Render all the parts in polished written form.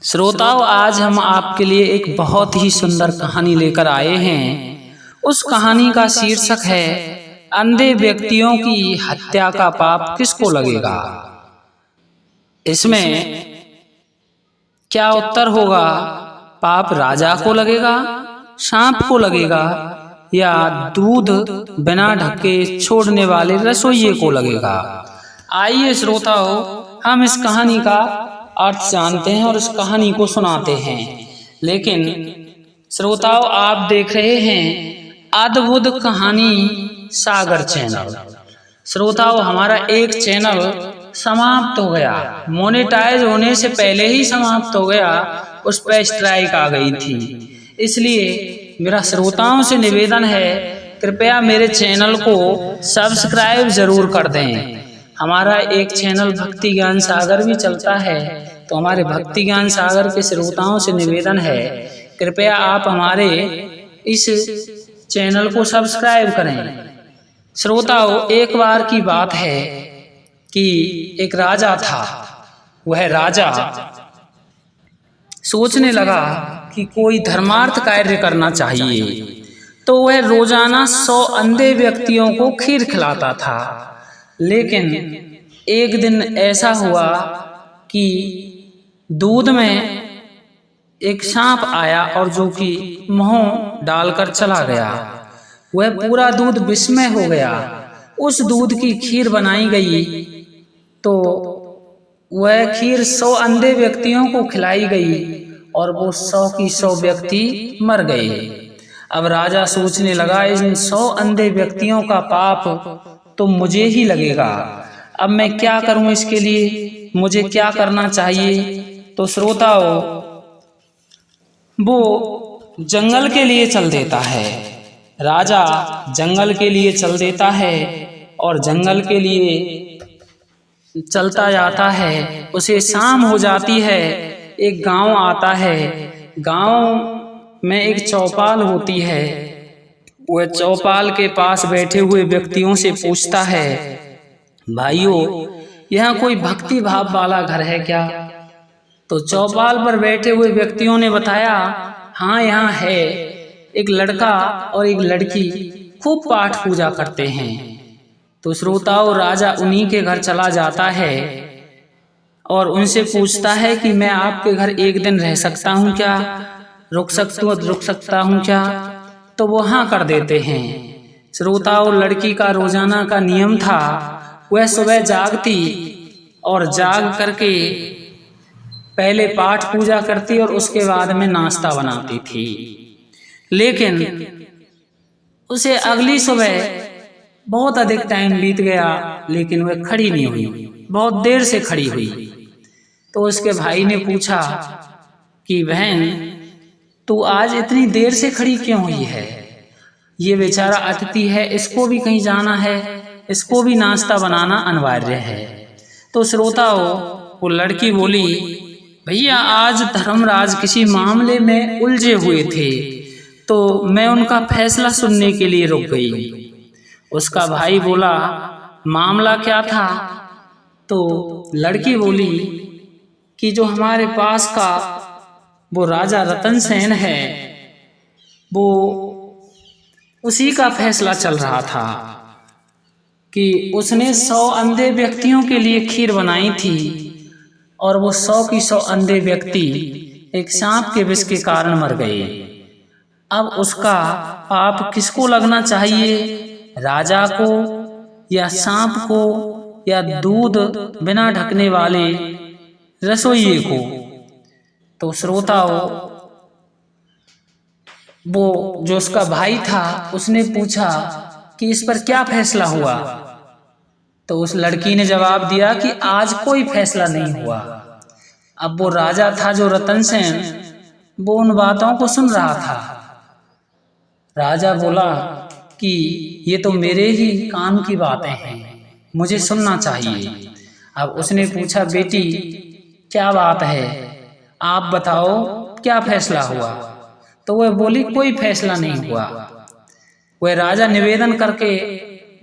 श्रोताओं, आज हम आपके लिए एक बहुत ही सुंदर कहानी लेकर आए हैं। उस कहानी का शीर्षक है अंधे व्यक्तियों की हत्या का पाप किसको लगेगा। इसमें क्या उत्तर होगा? पाप राजा को लगेगा, सांप को लगेगा या दूध बिना ढके छोड़ने वाले रसोइये को लगेगा। आइए श्रोताओं, हम इस कहानी का अर्थ जानते हैं और इस कहानी को सुनाते हैं। लेकिन श्रोताओं, आप देख रहे हैं अद्भुत कहानी सागर चैनल। श्रोताओं, हमारा एक चैनल समाप्त हो गया, मोनेटाइज होने से पहले ही समाप्त हो गया, उस पर स्ट्राइक आ गई थी। इसलिए मेरा श्रोताओं से निवेदन है, कृपया मेरे चैनल को सब्सक्राइब जरूर कर दें। हमारा एक चैनल भक्ति ज्ञान सागर भी चलता है, तो हमारे भक्ति ज्ञान सागर के श्रोताओं से निवेदन है, कृपया आप हमारे इस चैनल को सब्सक्राइब करें। श्रोताओं, एक बार की बात है कि एक राजा था। वह राजा सोचने लगा कि कोई धर्मार्थ कार्य करना चाहिए, तो वह रोजाना 100 अंधे व्यक्तियों को खीर खिलाता था। लेकिन एक दिन ऐसा हुआ कि दूध में एक सांप आया और जो कि मुंह डालकर चला गया। वह पूरा दूध विस्मय हो गया। उस दूध की खीर बनाई गई तो वह खीर 100 अंधे व्यक्तियों को खिलाई गई और वो 100 की 100 व्यक्ति मर गए। अब राजा सोचने लगा, इन 100 अंधे व्यक्तियों का पाप तो मुझे ही लगेगा। अब मैं क्या करूं इसके लिए, मुझे क्या करना चाहिए? तो श्रोताओं, वो जंगल के लिए चल देता है। राजा जंगल के लिए चल देता है और जंगल के लिए चलता जाता है। उसे शाम हो जाती है, एक गांव आता है। गांव में एक चौपाल होती है। वह चौपाल के पास बैठे हुए व्यक्तियों से पूछता है, भाइयों, यहाँ कोई भक्ति भाव वाला घर है क्या? तो चौपाल पर बैठे हुए व्यक्तियों ने बताया, हाँ यहाँ है। एक लड़का और एक लड़की खूब पाठ पूजा करते हैं। तो श्रोताओं, राजा उन्हीं के घर चला जाता है और उनसे पूछता है कि मैं आपके घर एक दिन रह सकता हूँ क्या, रुक सकता हूँ क्या? तो वो हाँ कर देते हैं। श्रोताओं, लड़की का रोजाना का नियम था, वह सुबह जागती और जाग करके पहले पाठ पूजा करती और उसके बाद में नाश्ता बनाती थी। लेकिन उसे अगली सुबह बहुत अधिक टाइम बीत गया, लेकिन वह खड़ी नहीं हुई, बहुत देर से खड़ी हुई। तो उसके भाई ने पूछा कि बहन, तू आज इतनी देर से खड़ी क्यों हुई है? ये बेचारा अतिथि है, इसको भी कहीं जाना है, इसको भी नाश्ता बनाना अनिवार्य है। तो श्रोताओं, वो लड़की बोली, भैया आज धर्मराज किसी मामले में उलझे हुए थे, तो मैं उनका फैसला सुनने के लिए रुक गई। उसका भाई बोला, मामला क्या था? तो लड़की बोली कि जो हमारे पास का वो राजा रतन सेन है, वो उसी का फैसला चल रहा था कि उसने 100 अंधे व्यक्तियों के लिए खीर बनाई थी और वो 100 की 100 अंधे व्यक्ति एक सांप के विष के कारण मर गए। अब उसका पाप किसको लगना चाहिए, राजा को या सांप को या दूध बिना ढकने वाले रसोइये को? तो श्रोताओं, वो जो उसका भाई था उसने पूछा कि इस पर क्या फैसला हुआ? तो उस लड़की ने जवाब दिया कि आज कोई फैसला नहीं हुआ। अब वो राजा था जो रतन सेन, वो उन बातों को सुन रहा था। राजा बोला कि ये तो मेरे ही कान की बातें हैं, मुझे सुनना चाहिए। अब उसने पूछा, बेटी क्या बात है, आप बताओ क्या फैसला हुआ? तो वह बोली, कोई फैसला नहीं हुआ। वह राजा निवेदन करके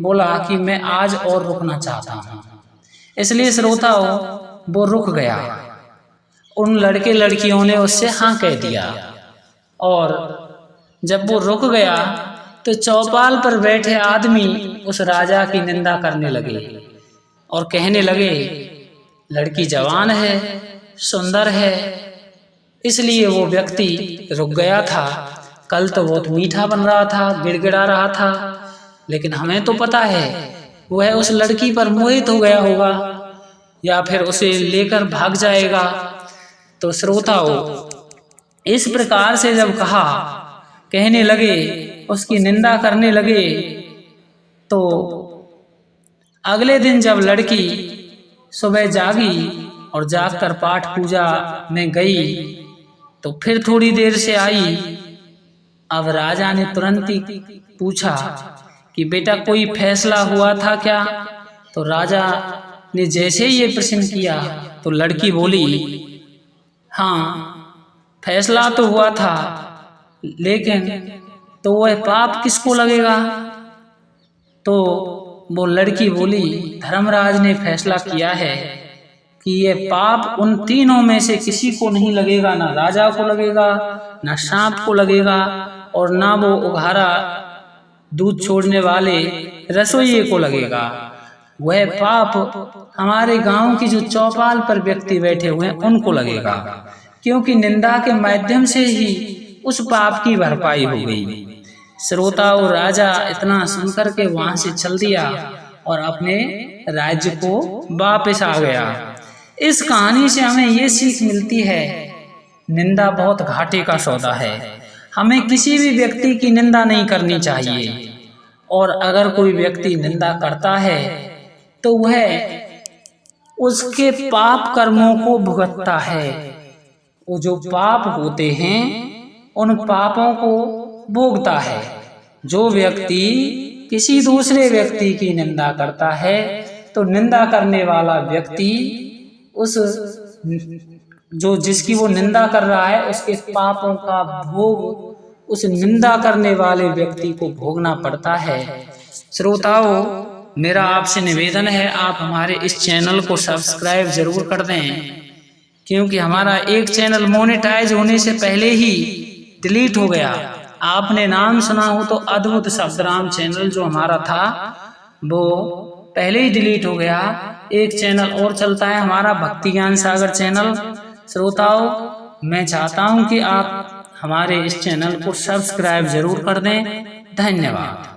बोला कि मैं आज और रुकना चाहता हूँ। इसलिए श्रोताओं, वो रुक गया उन लड़के लड़कियों ने उससे हाँ कह दिया। और जब वो रुक गया तो चौपाल पर बैठे आदमी उस राजा की निंदा करने लगे और कहने लगे, लड़की जवान है, सुंदर है, इसलिए वो व्यक्ति रुक गया था। कल तो बहुत मीठा बन रहा था, गिड़गिड़ा रहा था, लेकिन हमें तो पता है वह उस लड़की पर मोहित हो गया होगा या फिर उसे लेकर भाग जाएगा। तो श्रोताओं, इस प्रकार से जब कहा, कहने लगे, उसकी निंदा करने लगे, तो अगले दिन जब लड़की सुबह जागी और जागकर पाठ पूजा में गई तो फिर थोड़ी देर से आई। अब राजा ने तुरंत ही पूछा कि बेटा कोई फैसला हुआ था क्या? तो राजा ने जैसे ही ये प्रश्न किया तो लड़की बोली, हाँ फैसला तो हुआ था, लेकिन तो वह पाप किसको लगेगा? तो वो लड़की बोली, धर्मराज ने फैसला किया है कि ये पाप उन तीनों में से किसी को नहीं लगेगा, ना राजा को लगेगा, ना सांप को लगेगा, और ना वो उघारा दूध छोड़ने वाले रसोइये को लगेगा। वह पाप हमारे गांव की जो चौपाल पर व्यक्ति बैठे हुए हैं उनको लगेगा, क्योंकि निंदा के माध्यम से ही उस पाप की भरपाई हो गई। श्रोताओं, राजा इतना सुनकर के वहां से चल दिया और अपने राज्य को वापस आ गया। इस कहानी से हमें ये सीख मिलती है, निंदा बहुत घाटे का सौदा है। हमें किसी भी व्यक्ति की निंदा नहीं करनी चाहिए, और अगर कोई व्यक्ति निंदा करता है तो वह उसके पाप कर्मों को भुगतता है। वो जो पाप होते हैं उन पापों को भोगता है। जो व्यक्ति किसी दूसरे व्यक्ति की निंदा करता है तो निंदा करने वाला व्यक्ति उस जो जिसकी वो निंदा कर रहा है उसके पापों का भोग उस निंदा करने वाले व्यक्ति को भोगना पड़ता है। श्रोताओं, मेरा आपसे निवेदन है, आप हमारे इस चैनल को सब्सक्राइब जरूर कर दें, क्योंकि हमारा एक चैनल मोनेटाइज होने से पहले ही डिलीट हो गया। आपने नाम सुना हो तो अद्भुत शब्दराम चैनल जो हमारा था वो पहले ही डिलीट हो गया। एक चैनल और चलता है हमारा भक्ति ज्ञान सागर चैनल। श्रोताओं, मैं चाहता हूं कि आप हमारे इस चैनल को सब्सक्राइब जरूर कर दें। धन्यवाद।